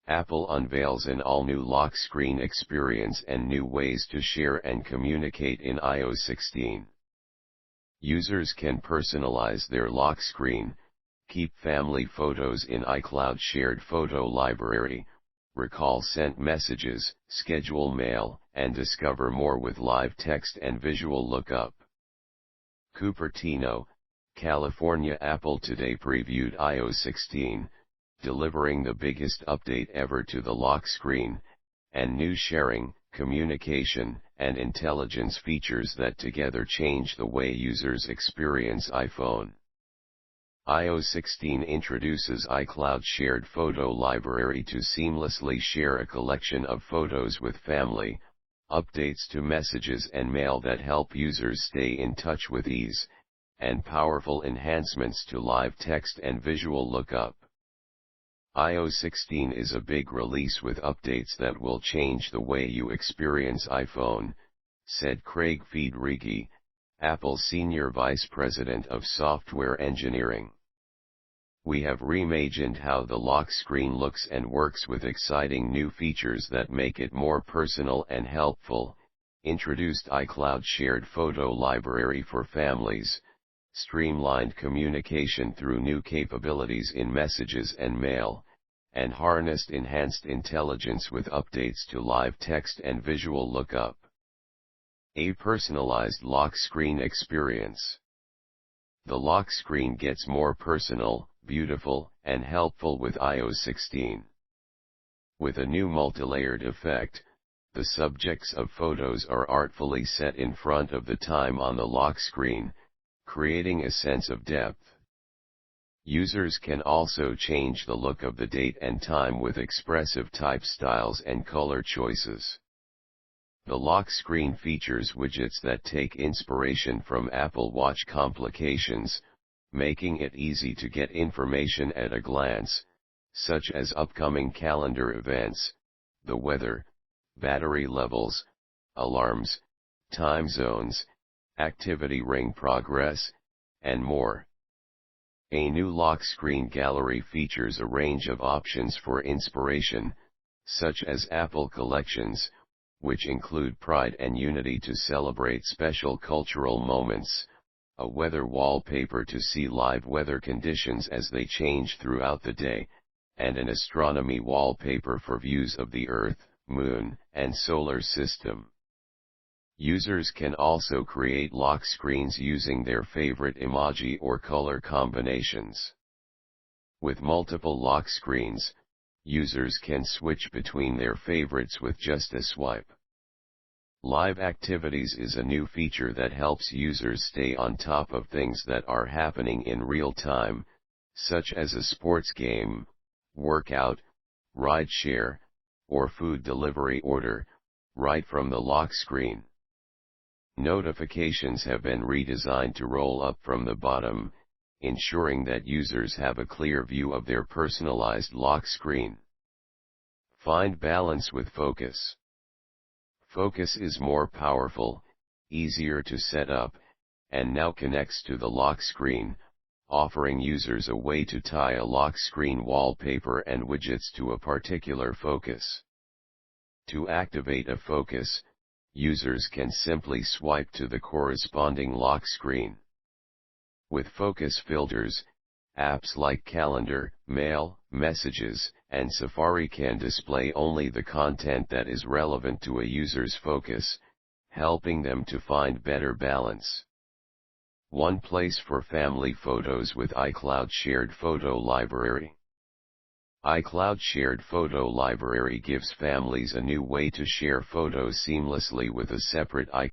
Apple unveils an all-new lock screen experience and new ways to share and communicate in iOS 16. Users can personalize their lock screen, keep family photos in iCloud shared photo library, recall sent messages, schedule mail, and discover more with live text and visual lookup. Cupertino, California. Apple today previewed iOS 16, delivering the biggest update ever to the lock screen, and new sharing, communication, and intelligence features that together change the way users experience iPhone. iOS 16 introduces iCloud shared photo library to seamlessly share a collection of photos with family, updates to messages and mail that help users stay in touch with ease, and powerful enhancements to live text and visual lookup. iOS 16 is a big release with updates that will change the way you experience iPhone, said Craig Federighi, Apple's Senior Vice President of Software Engineering. We have reimagined how the lock screen looks and works with exciting new features that make it more personal and helpful, introduced iCloud shared photo library for families, streamlined communication through new capabilities in messages and mail, and harnessed enhanced intelligence with updates to live text and visual lookup. A personalized lock screen experience. The lock screen gets more personal, beautiful, and helpful with iOS 16. With a new multilayered effect, the subjects of photos are artfully set in front of the time on the lock screen, creating a sense of depth. Users can also change the look of the date and time with expressive type styles and color choices. The lock screen features widgets that take inspiration from Apple Watch complications, making it easy to get information at a glance, such as upcoming calendar events, the weather, battery levels, alarms, time zones, activity ring progress, and more. A new lock screen gallery features a range of options for inspiration, such as Apple Collections, which include Pride and Unity to celebrate special cultural moments, a weather wallpaper to see live weather conditions as they change throughout the day, and an astronomy wallpaper for views of the Earth, Moon, and Solar System. Users can also create lock screens using their favorite emoji or color combinations. With multiple lock screens, users can switch between their favorites with just a swipe. Live Activities is a new feature that helps users stay on top of things that are happening in real time, such as a sports game, workout, ride share, or food delivery order, right from the lock screen. Notifications have been redesigned to roll up from the bottom, ensuring that users have a clear view of their personalized lock screen. Find balance with Focus. Focus is more powerful, easier to set up, and now connects to the lock screen, offering users a way to tie a lock screen wallpaper and widgets to a particular focus. To activate a focus, users can simply swipe to the corresponding lock screen. With focus filters, apps like Calendar, Mail, Messages, and Safari can display only the content that is relevant to a user's focus, helping them to find better balance. One place for family photos with iCloud Shared Photo Library. iCloud Shared Photo Library gives families a new way to share photos seamlessly with a separate iCloud